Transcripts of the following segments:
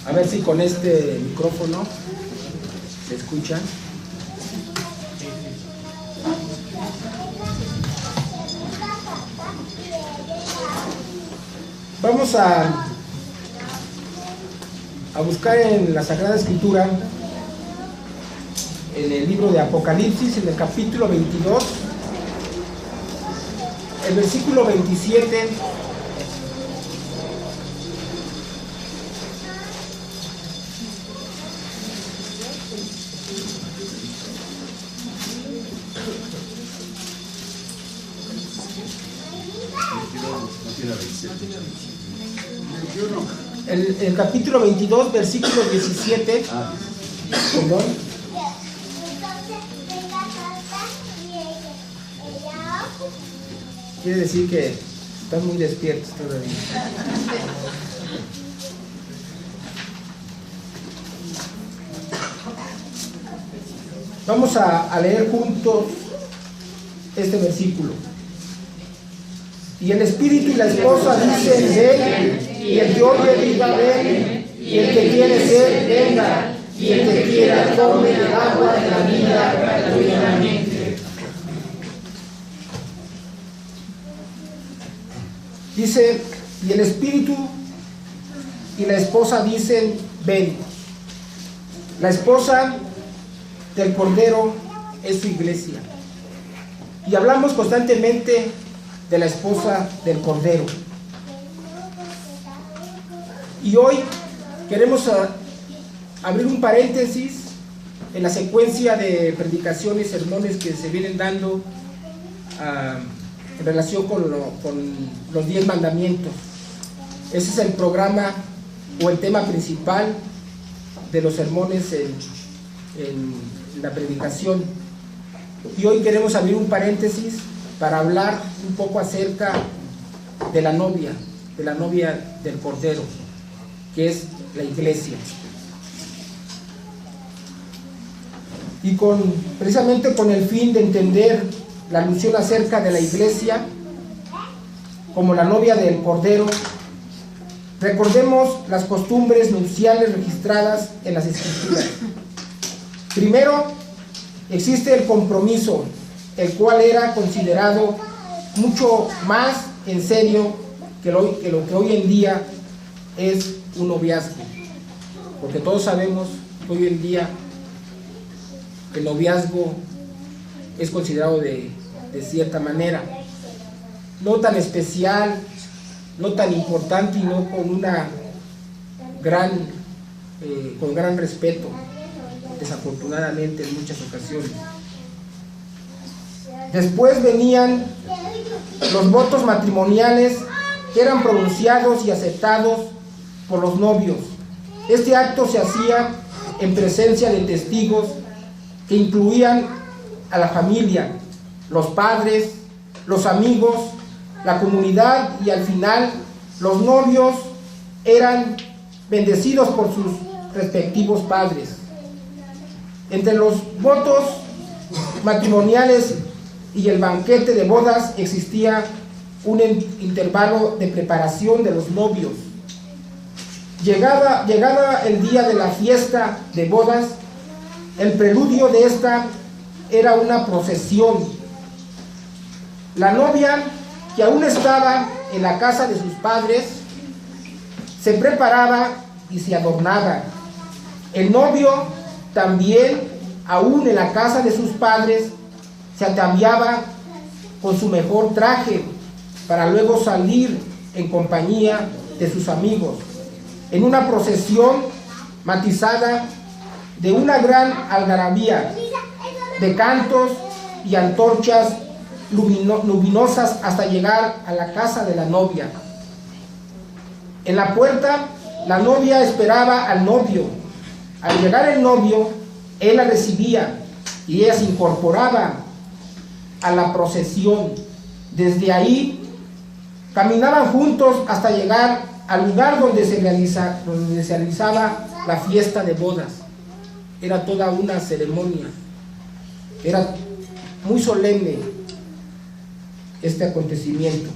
A ver si con este micrófono se escucha. Vamos a buscar en la Sagrada Escritura, en el libro de Apocalipsis, en el capítulo 22, el versículo 27. El capítulo 22, versículo 17. Perdón. Quiere decir que están muy despiertos todavía. Vamos a leer juntos este versículo. Y el espíritu y la esposa dicen: ven, y el que oye diga: ven, y el que quiere ser, venga, y el que quiera tome del agua de la vida gratuitamente. Dice: y el espíritu y la esposa dicen: ven. La esposa del Cordero es su iglesia. Y hablamos constantemente de la esposa del Cordero. Y hoy queremos abrir un paréntesis en la secuencia de predicaciones, sermones que se vienen dando en relación con los 10 mandamientos. Ese es el programa o el tema principal de los sermones en la predicación. Y hoy queremos abrir un paréntesis para hablar un poco acerca de la novia del Cordero, que es la iglesia. Y precisamente con el fin de entender la alusión acerca de la iglesia como la novia del Cordero, recordemos las costumbres nupciales registradas en las Escrituras. Primero, existe el compromiso, el cual era considerado mucho más en serio que lo que hoy en día es un noviazgo, porque todos sabemos que hoy en día el noviazgo es considerado de cierta manera, no tan especial, no tan importante y no con con gran respeto, desafortunadamente en muchas ocasiones. Después venían los votos matrimoniales, que eran pronunciados y aceptados por los novios. Este acto se hacía en presencia de testigos que incluían a la familia, los padres, los amigos, la comunidad, y al final los novios eran bendecidos por sus respectivos padres. Entre los votos matrimoniales y el banquete de bodas existía un intervalo de preparación de los novios. Llegaba el día de la fiesta de bodas. El preludio de esta era una procesión. La novia, que aún estaba en la casa de sus padres, se preparaba y se adornaba. El novio también, aún en la casa de sus padres, se ataviaba con su mejor traje para luego salir en compañía de sus amigos en una procesión matizada de una gran algarabía de cantos y antorchas luminosas hasta llegar a la casa de la novia. En la puerta, la novia esperaba al novio. Al llegar el novio, él la recibía y ella se incorporaba a la procesión. Desde ahí caminaban juntos hasta llegar al lugar donde se realizaba la fiesta de bodas. Era toda una ceremonia, era muy solemne este acontecimiento.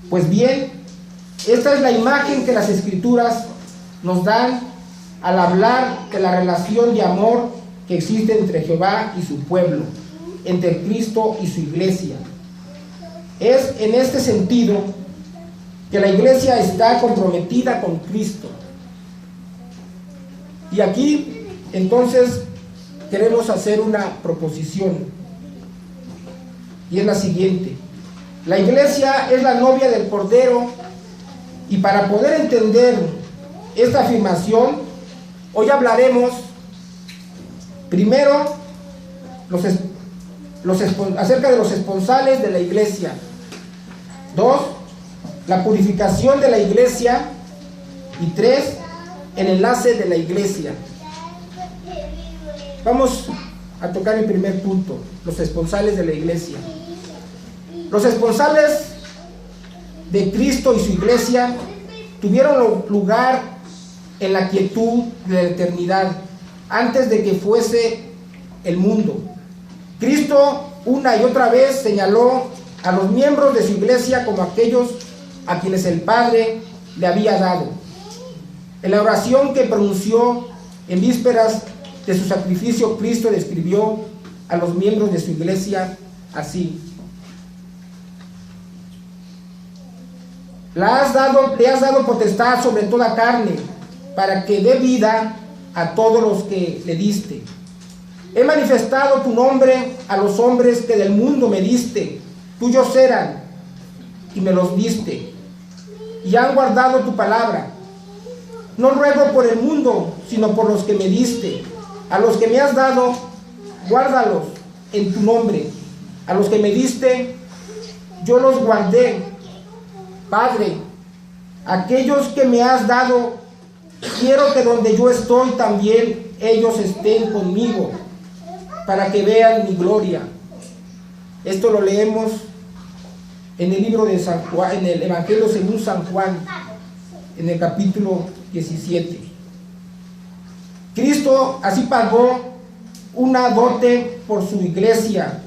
Pues bien, esta es la imagen que las Escrituras nos dan al hablar de la relación de amor que existe entre Jehová y su pueblo, entre Cristo y su iglesia. Es en este sentido que la iglesia está comprometida con Cristo. Y aquí, entonces, queremos hacer una proposición, y es la siguiente: la iglesia es la novia del Cordero, y para poder entender esta afirmación, hoy hablaremos primero acerca de los esponsales de la iglesia. 2, la purificación de la iglesia. Y 3, el enlace de la iglesia. Vamos a tocar el primer punto, los esponsales de la iglesia. Los esponsales de Cristo y su iglesia tuvieron lugar en la quietud de la eternidad, antes de que fuese el mundo. Cristo una y otra vez señaló a los miembros de su iglesia como aquellos a quienes el Padre le había dado. En la oración que pronunció en vísperas de su sacrificio, Cristo describió a los miembros de su iglesia así: le has dado potestad sobre toda carne, para que dé vida a todos los que le diste. He manifestado tu nombre a los hombres que del mundo me diste. Tuyos eran, y me los diste, y han guardado tu palabra. No ruego por el mundo, sino por los que me diste. A los que me has dado, guárdalos en tu nombre. A los que me diste, yo los guardé. Padre, aquellos que me has dado, quiero que donde yo estoy también ellos estén conmigo, para que vean mi gloria. Esto lo leemos en el libro de San Juan, en el Evangelio según San Juan, en el capítulo 17. Cristo así pagó una dote por su iglesia,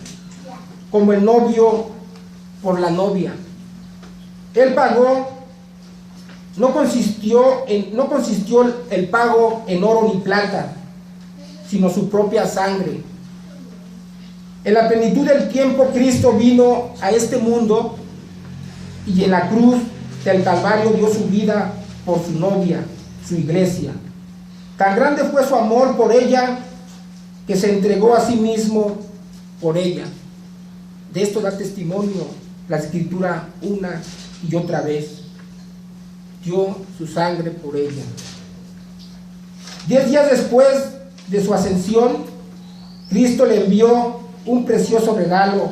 como el novio por la novia. Él pagó, no consistió el pago en oro ni plata, sino su propia sangre. En la plenitud del tiempo, Cristo vino a este mundo y en la cruz del Calvario dio su vida por su novia, su iglesia. Tan grande fue su amor por ella que se entregó a sí mismo por ella. De esto da testimonio la Escritura una y otra vez. Dio su sangre por ella. 10 días después de su ascensión, Cristo le envió un precioso regalo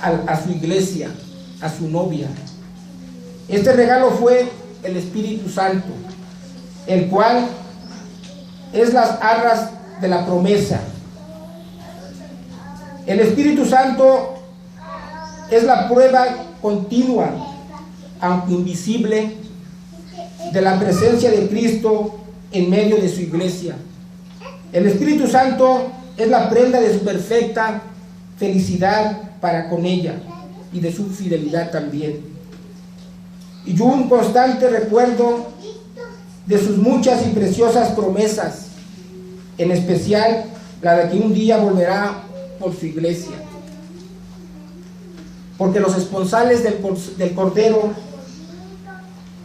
a su iglesia, a su novia. Este regalo fue el Espíritu Santo, el cual es las arras de la promesa. El Espíritu Santo es la prueba continua, aunque invisible, de la presencia de Cristo en medio de su iglesia. El Espíritu Santo es la prenda de su perfecta felicidad para con ella y de su fidelidad también. Y un constante recuerdo de sus muchas y preciosas promesas, en especial la de que un día volverá por su iglesia. Porque los esponsales del Cordero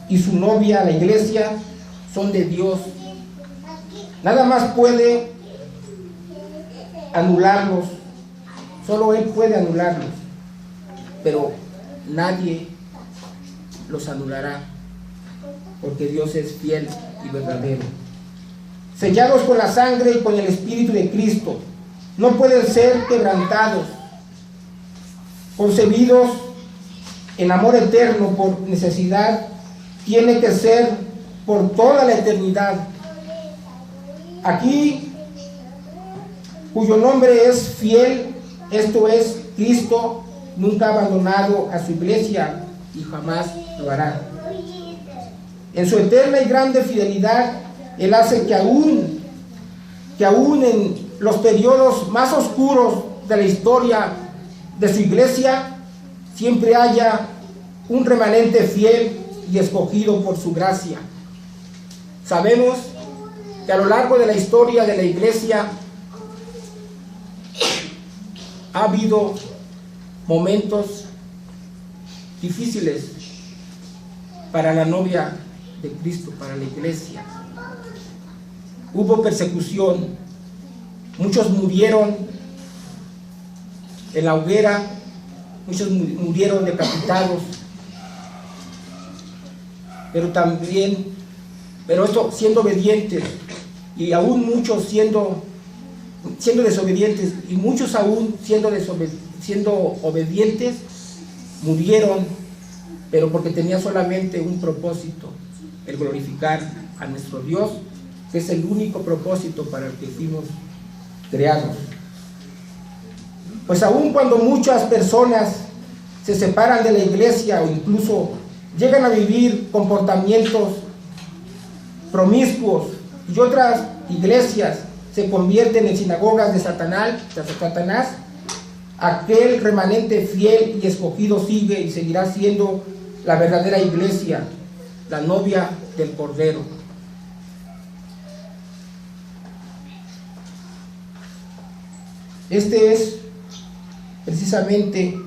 y su novia, la iglesia, son de Dios. Nada más puede anularlos, solo Él puede anularlos, pero nadie los anulará, porque Dios es fiel y verdadero. Sellados con la sangre y con el Espíritu de Cristo, no pueden ser quebrantados, concebidos en amor eterno por necesidad, tiene que ser por toda la eternidad. Aquí, cuyo nombre es fiel, esto es, Cristo nunca ha abandonado a su iglesia y jamás lo hará. En su eterna y grande fidelidad, Él hace que aún en los periodos más oscuros de la historia de su iglesia, siempre haya un remanente fiel y escogido por su gracia. Sabemos que a lo largo de la historia de la iglesia ha habido momentos difíciles para la novia de Cristo, para la iglesia. Hubo persecución, muchos murieron en la hoguera, muchos murieron decapitados, pero esto siendo obedientes, y aún muchos siendo desobedientes, y muchos aún siendo obedientes, murieron, pero porque tenían solamente un propósito, el glorificar a nuestro Dios, que es el único propósito para el que fuimos creados. Pues aún cuando muchas personas se separan de la iglesia o incluso llegan a vivir comportamientos promiscuos y otras iglesias se convierten en sinagogas de Satanás, aquel remanente fiel y escogido sigue y seguirá siendo la verdadera iglesia, la novia del Cordero. Este es precisamente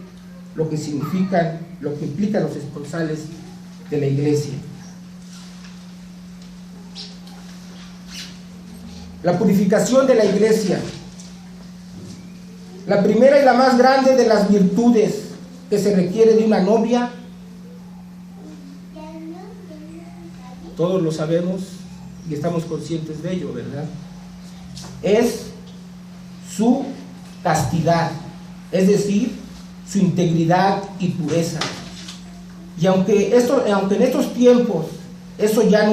lo que implican los esponsales de la iglesia. La purificación de la iglesia. La primera y la más grande de las virtudes que se requiere de una novia, todos lo sabemos y estamos conscientes de ello, ¿verdad? Es su castidad, es decir, su integridad y pureza. Y aunque en estos tiempos eso ya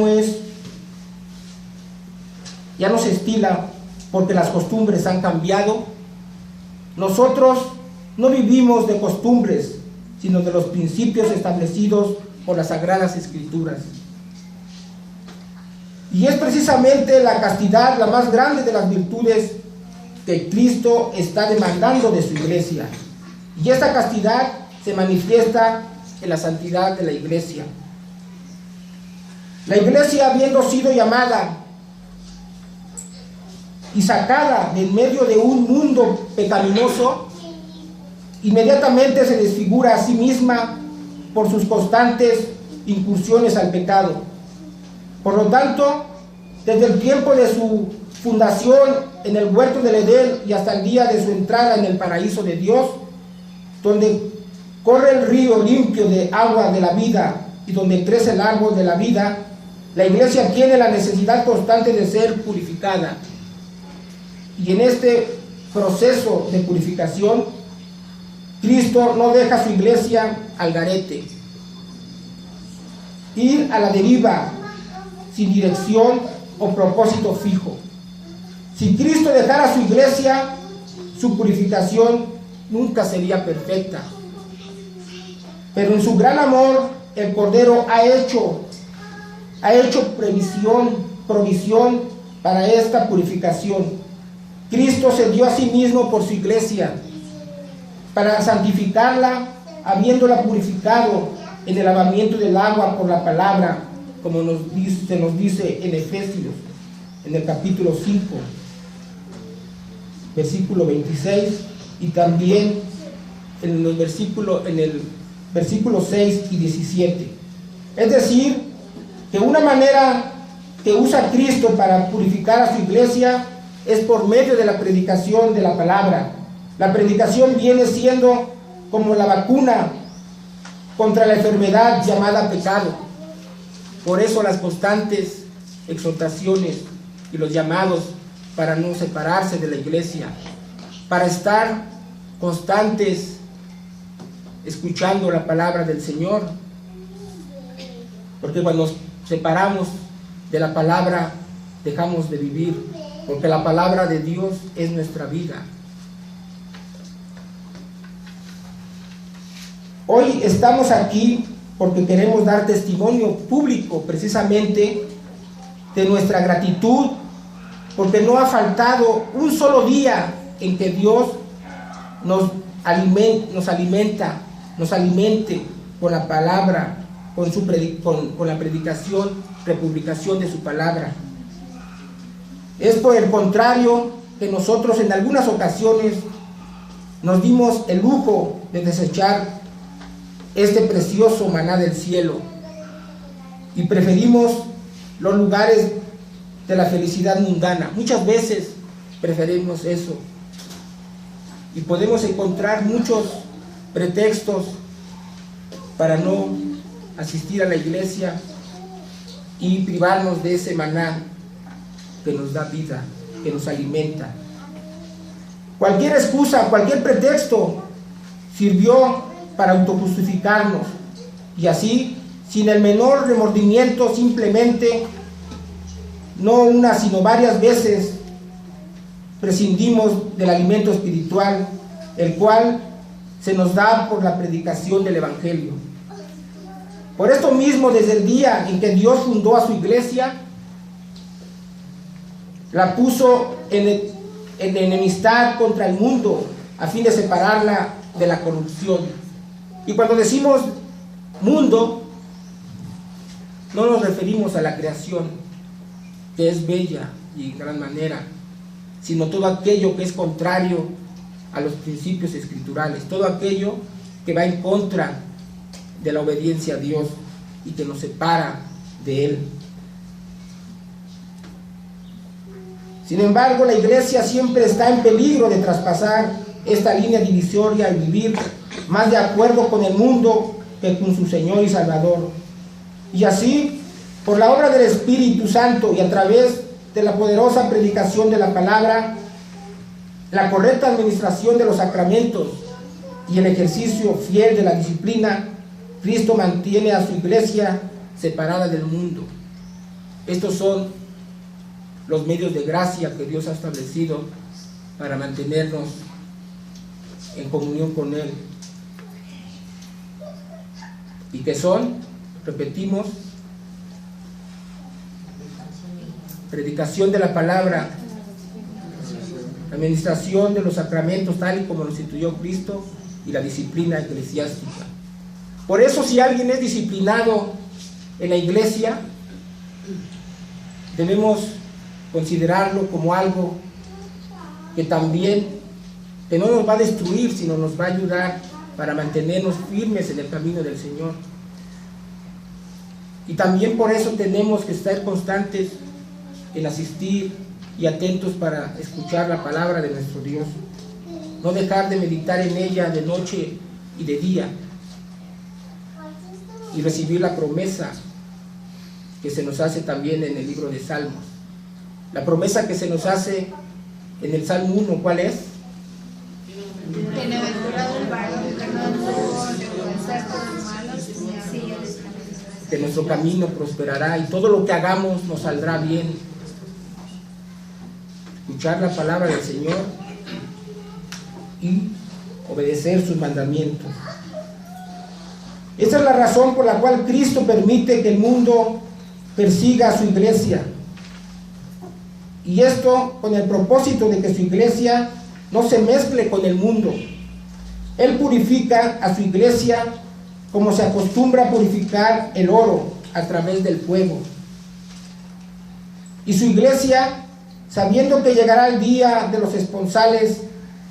no se estila porque las costumbres han cambiado, nosotros no vivimos de costumbres, sino de los principios establecidos por las Sagradas Escrituras. Y es precisamente la castidad la más grande de las virtudes que Cristo está demandando de su iglesia. Y esta castidad se manifiesta en la santidad de la iglesia. La iglesia, habiendo sido llamada y sacada de en medio de un mundo pecaminoso, inmediatamente se desfigura a sí misma por sus constantes incursiones al pecado. Por lo tanto, desde el tiempo de su fundación en el huerto del Edén y hasta el día de su entrada en el paraíso de Dios, donde corre el río limpio de agua de la vida y donde crece el árbol de la vida, la iglesia tiene la necesidad constante de ser purificada. Y en este proceso de purificación, Cristo no deja a su iglesia al garete, ir a la deriva, sin dirección o propósito fijo. Si Cristo dejara a su iglesia, su purificación nunca sería perfecta. Pero en su gran amor, el Cordero ha hecho provisión para esta purificación. Cristo se dio a sí mismo por su iglesia, para santificarla, habiéndola purificado en el lavamiento del agua por la palabra, como se nos dice en Efesios, en el capítulo 5, versículo 26, y también en el versículo 6 y 17. Es decir, que una manera que usa Cristo para purificar a su iglesia es por medio de la predicación de la palabra. La predicación viene siendo como la vacuna contra la enfermedad llamada pecado. Por eso las constantes exhortaciones y los llamados para no separarse de la iglesia, para estar constantes escuchando la palabra del Señor, porque cuando nos separamos de la palabra dejamos de vivir, porque la palabra de Dios es nuestra vida. Hoy estamos aquí porque queremos dar testimonio público precisamente de nuestra gratitud, porque no ha faltado un solo día en que Dios nos alimente con la palabra con la predicación, republicación de su palabra. Es por el contrario que nosotros en algunas ocasiones nos dimos el lujo de desechar este precioso maná del cielo y preferimos los lugares de la felicidad mundana. Muchas veces preferimos eso y podemos encontrar muchos pretextos para no asistir a la iglesia y privarnos de ese maná que nos da vida, que nos alimenta. Cualquier excusa, cualquier pretexto sirvió para autojustificarnos y así, sin el menor remordimiento, simplemente, no una sino varias veces, prescindimos del alimento espiritual, el cual se nos da por la predicación del Evangelio. Por esto mismo, desde el día en que Dios fundó a su iglesia, la puso en enemistad contra el mundo, a fin de separarla de la corrupción. Y cuando decimos mundo, no nos referimos a la creación, que es bella y en gran manera, sino todo aquello que es contrario a los principios escriturales, todo aquello que va en contra de la obediencia a Dios y que nos separa de Él. Sin embargo, la iglesia siempre está en peligro de traspasar esta línea divisoria y vivir más de acuerdo con el mundo que con su Señor y Salvador. Y así, por la obra del Espíritu Santo y a través de la poderosa predicación de la palabra, la correcta administración de los sacramentos y el ejercicio fiel de la disciplina, Cristo mantiene a su iglesia separada del mundo. Estos son los medios de gracia que Dios ha establecido para mantenernos en comunión con Él. ¿Y qué son? Repetimos: predicación de la palabra, administración de los sacramentos tal y como los instituyó Cristo, y la disciplina eclesiástica. Por eso, si alguien es disciplinado en la iglesia, debemos considerarlo como algo que también, que no nos va a destruir, sino nos va a ayudar para mantenernos firmes en el camino del Señor. Y también por eso tenemos que estar constantes en asistir y atentos para escuchar la palabra de nuestro Dios. No dejar de meditar en ella de noche y de día, y recibir la promesa que se nos hace también en el libro de Salmos. La promesa que se nos hace en el Salmo 1, ¿cuál es? Bienaventurado el varón que no anduvo en consejo de los malos, ni en silla de escarnecedores. Que nuestro camino prosperará y todo lo que hagamos nos saldrá bien. Escuchar la palabra del Señor y obedecer sus mandamientos. Esa es la razón por la cual Cristo permite que el mundo persiga a su iglesia. Y esto con el propósito de que su iglesia no se mezcle con el mundo. Él purifica a su iglesia como se acostumbra a purificar el oro a través del fuego. Y su iglesia, sabiendo que llegará el día de los esponsales,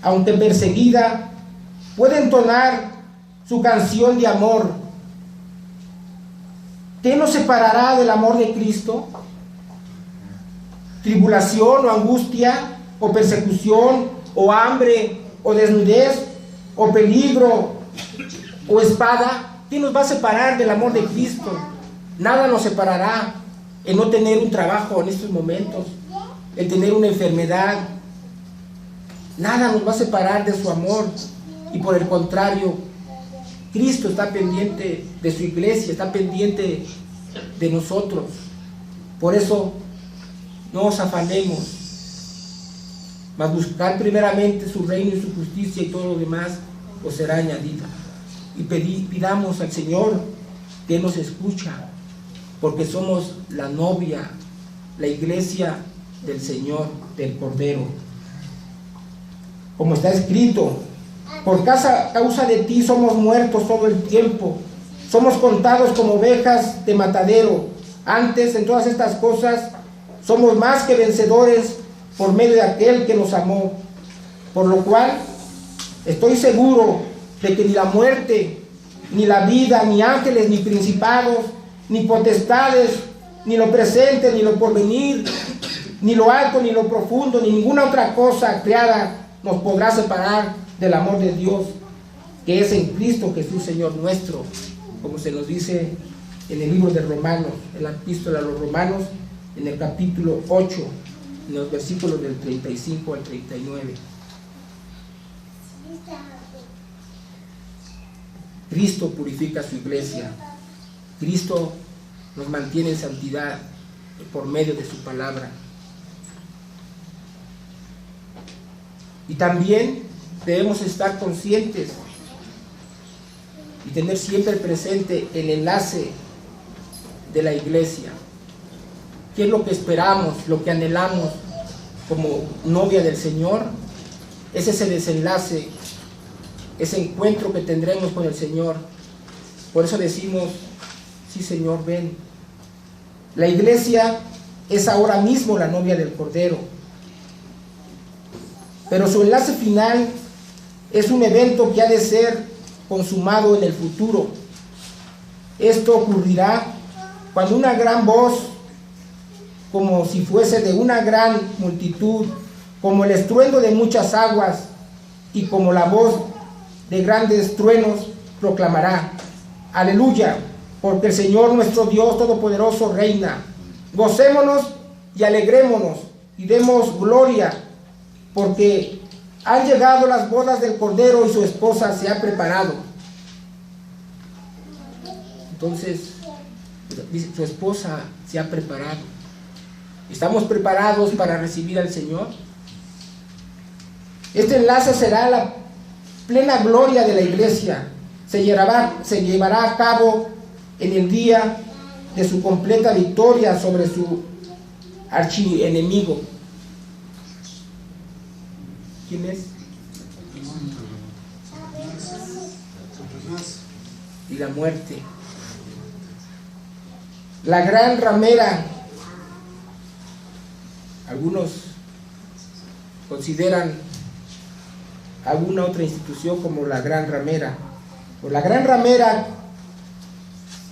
aunque perseguida, puede entonar su canción de amor. ¿Qué nos separará del amor de Cristo? ¿Tribulación o angustia, o persecución, o hambre, o desnudez, o peligro, o espada? ¿Qué nos va a separar del amor de Cristo? Nada nos separará. El no tener un trabajo en estos momentos, el tener una enfermedad, nada nos va a separar de su amor. Y por el contrario, Cristo está pendiente de su iglesia, está pendiente de nosotros. Por eso no os afanemos, mas buscar primeramente su reino y su justicia, y todo lo demás os será añadido. Y pidamos al Señor que nos escucha, porque somos la novia, la iglesia del Señor, del Cordero. Como está escrito: por causa de ti somos muertos todo el tiempo, somos contados como ovejas de matadero. Antes, en todas estas cosas, somos más que vencedores por medio de aquel que nos amó. Por lo cual, estoy seguro de que ni la muerte, ni la vida, ni ángeles, ni principados, ni potestades, ni lo presente, ni lo porvenir, ni lo alto, ni lo profundo, ni ninguna otra cosa creada nos podrá separar del amor de Dios, que es en Cristo Jesús, Señor nuestro, como se nos dice en el libro de Romanos, en la epístola a los Romanos, en el capítulo 8, en los versículos del 35 al 39. Cristo purifica su iglesia. Cristo nos mantiene en santidad por medio de su palabra. Y también debemos estar conscientes y tener siempre presente el enlace de la iglesia. ¿Qué es lo que esperamos, lo que anhelamos como novia del Señor? Es ese desenlace, ese encuentro que tendremos con el Señor. Por eso decimos, sí, Señor, ven. La iglesia es ahora mismo la novia del Cordero, pero su enlace final es un evento que ha de ser consumado en el futuro. Esto ocurrirá cuando una gran voz, como si fuese de una gran multitud, como el estruendo de muchas aguas y como la voz de grandes truenos, proclamará: aleluya, porque el Señor nuestro Dios Todopoderoso reina. Gocémonos y alegrémonos y demos gloria, porque han llegado las bodas del Cordero y su esposa se ha preparado. Entonces, su esposa se ha preparado. ¿Estamos preparados para recibir al Señor? Este enlace será la plena gloria de la iglesia. Se llevará a cabo en el día de su completa victoria sobre su archienemigo. ¿Quién es? Y la muerte. La gran ramera. Algunos consideran alguna otra institución como la gran ramera, o la gran ramera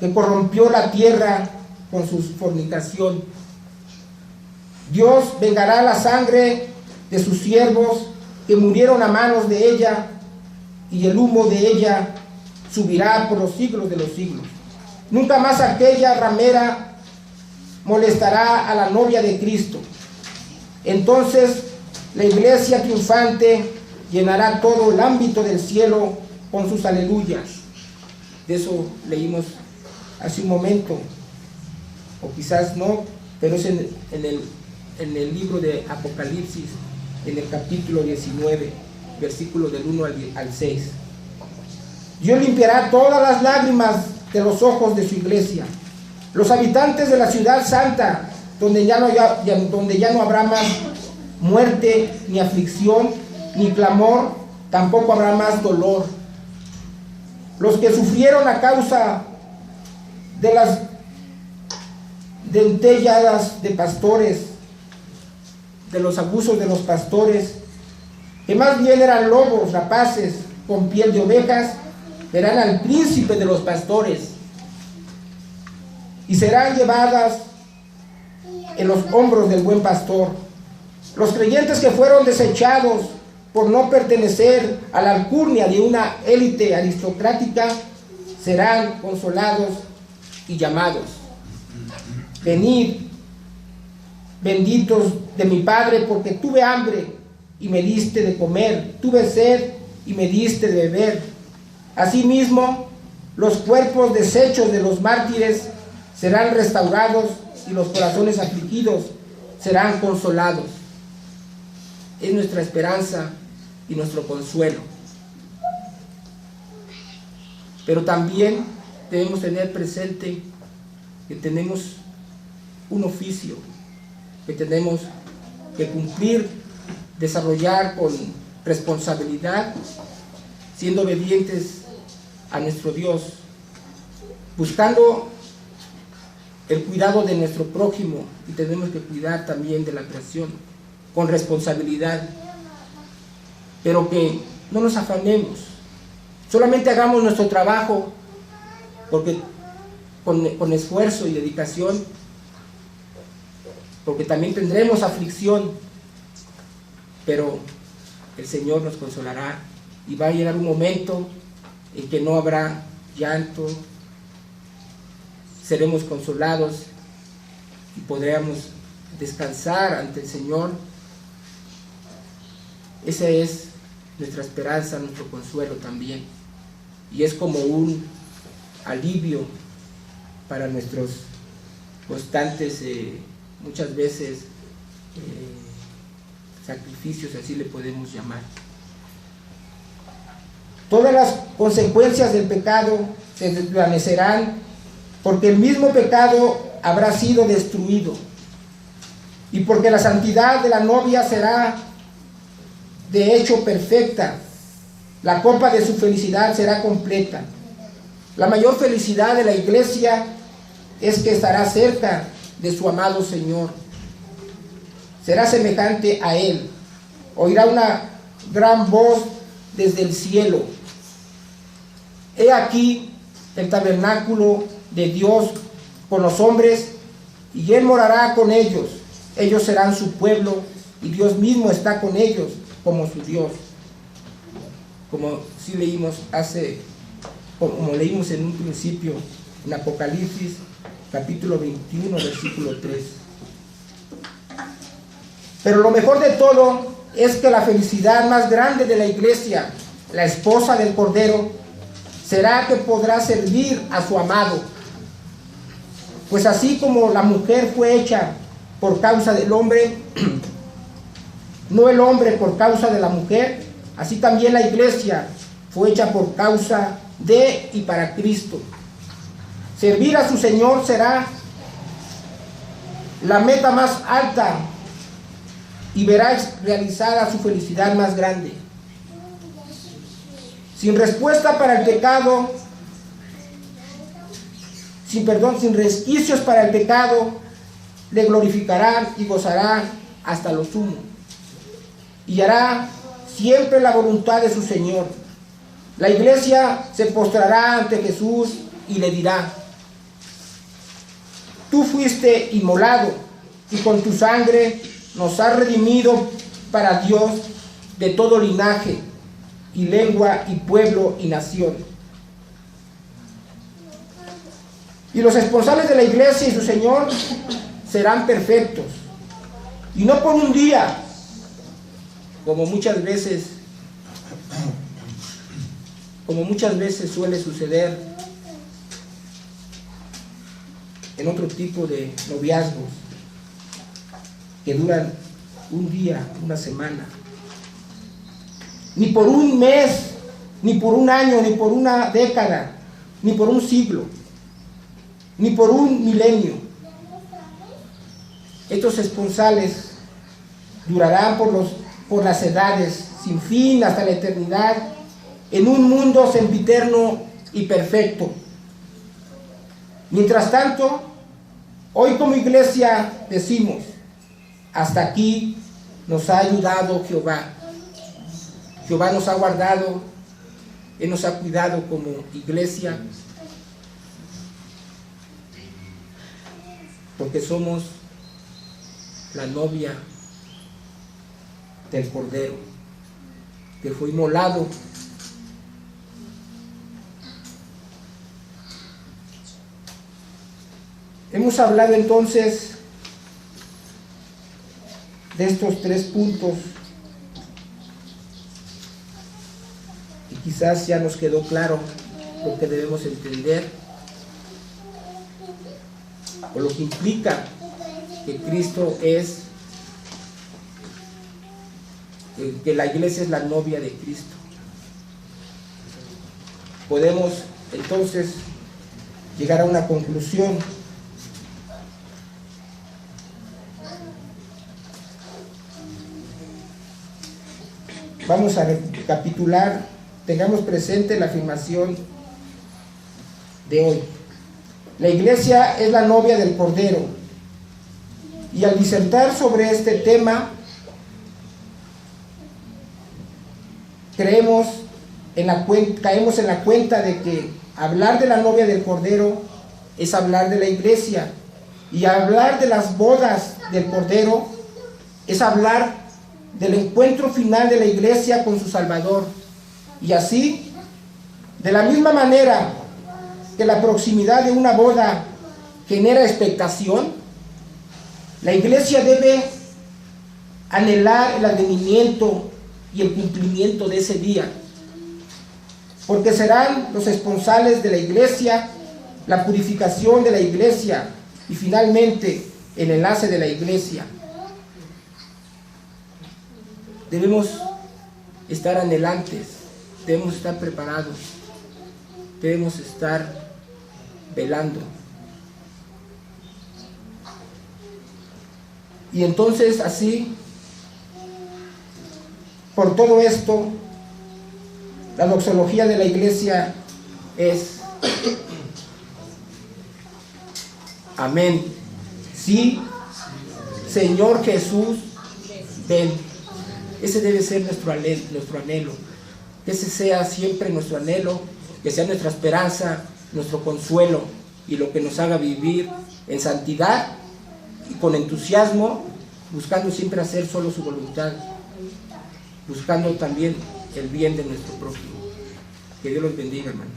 que corrompió la tierra con su fornicación. Dios vengará la sangre de sus siervos que murieron a manos de ella, y el humo de ella subirá por los siglos de los siglos. Nunca más aquella ramera molestará a la novia de Cristo. Entonces la iglesia triunfante llenará todo el ámbito del cielo con sus aleluyas. De eso leímos hace un momento, o quizás no, pero es en el libro de Apocalipsis, en el capítulo 19, versículo del 1 al 6. Dios limpiará todas las lágrimas de los ojos de su iglesia. Los habitantes de la ciudad santa, donde ya no habrá más muerte, ni aflicción, ni clamor, tampoco habrá más dolor. Los que sufrieron a causa de las dentelladas de pastores, de los abusos de los pastores, que más bien eran lobos rapaces con piel de ovejas, verán al príncipe de los pastores y serán llevadas en los hombros del buen pastor. Los creyentes que fueron desechados por no pertenecer a la alcurnia de una élite aristocrática serán consolados y llamados: venid, benditos de mi Padre, porque tuve hambre y me diste de comer, tuve sed y me diste de beber. Asimismo, los cuerpos deshechos de los mártires serán restaurados y los corazones afligidos serán consolados. Es nuestra esperanza y nuestro consuelo. Pero también debemos tener presente que tenemos un oficio que tenemos que cumplir, desarrollar con responsabilidad, siendo obedientes a nuestro Dios. buscando el cuidado de nuestro prójimo, y tenemos que cuidar también de la creación con responsabilidad, pero que no nos afanemos, solamente hagamos nuestro trabajo, porque con esfuerzo y dedicación, porque también tendremos aflicción, pero el Señor nos consolará, y va a llegar un momento en que no habrá llanto, seremos consolados y podremos descansar ante el Señor. Esa es nuestra esperanza, nuestro consuelo también, y es como un alivio para nuestros constantes, muchas veces, sacrificios, así le podemos llamar. Todas las consecuencias del pecado se desvanecerán, porque el mismo pecado habrá sido destruido, y porque la santidad de la novia será de hecho perfecta. La copa de su felicidad será completa. La mayor felicidad de la iglesia es que estará cerca de su amado Señor. Será semejante a Él. Oirá una gran voz desde el cielo. He aquí el tabernáculo de Dios con los hombres, y Él morará con ellos. Ellos serán su pueblo, y Dios mismo está con ellos como su Dios. Como sí leímos como leímos en un principio en Apocalipsis capítulo 21 versículo 3. Pero lo mejor de todo es que la felicidad más grande de la iglesia, la esposa del Cordero, será que podrá servir a su amado. Pues así como la mujer fue hecha por causa del hombre, no el hombre por causa de la mujer, así también la iglesia fue hecha por causa de y para Cristo. Servir a su Señor será la meta más alta, y verá realizada su felicidad más grande. Sin respuesta para el pecado, sin resquicios para el pecado, le glorificarán y gozarán hasta lo sumo, y hará siempre la voluntad de su Señor. La iglesia se postrará ante Jesús y le dirá: tú fuiste inmolado, y con tu sangre nos has redimido para Dios de todo linaje y lengua y pueblo y nación. Y los responsables de la iglesia y su Señor serán perfectos, y no por un día, como muchas veces suele suceder en otro tipo de noviazgos que duran un día, una semana, ni por un mes, ni por un año, ni por una década, ni por un siglo, ni por un milenio. Estos esponsales durarán por las edades, sin fin, hasta la eternidad, en un mundo sempiterno y perfecto. Mientras tanto, hoy como iglesia decimos: hasta aquí nos ha ayudado Jehová. Jehová nos ha guardado, Él nos ha cuidado como iglesia, porque somos la novia del Cordero, que fue inmolado. Hemos hablado entonces de estos 3 puntos, y quizás ya nos quedó claro lo que debemos entender, o lo que implica que Cristo es, que la iglesia es la novia de Cristo. Podemos entonces llegar a una conclusión. Vamos a recapitular, tengamos presente la afirmación de hoy. La iglesia es la novia del Cordero. Y al disertar sobre este tema, caemos en la cuenta de que hablar de la novia del Cordero es hablar de la iglesia. Y hablar de las bodas del Cordero es hablar del encuentro final de la iglesia con su Salvador. Y así, de la misma manera que la proximidad de una boda genera expectación, la iglesia debe anhelar el advenimiento y el cumplimiento de ese día, porque serán los esponsales de la iglesia, la purificación de la iglesia y finalmente el enlace de la iglesia. Debemos estar anhelantes, debemos estar preparados, debemos estar velando. Y entonces así, por todo esto, la doxología de la iglesia es: amén. Sí, Señor Jesús, ven. Ese debe ser nuestro anhelo. Que ese sea siempre nuestro anhelo, que sea nuestra esperanza, nuestro consuelo y lo que nos haga vivir en santidad y con entusiasmo, buscando siempre hacer solo su voluntad, buscando también el bien de nuestro prójimo. Que Dios los bendiga, hermanos.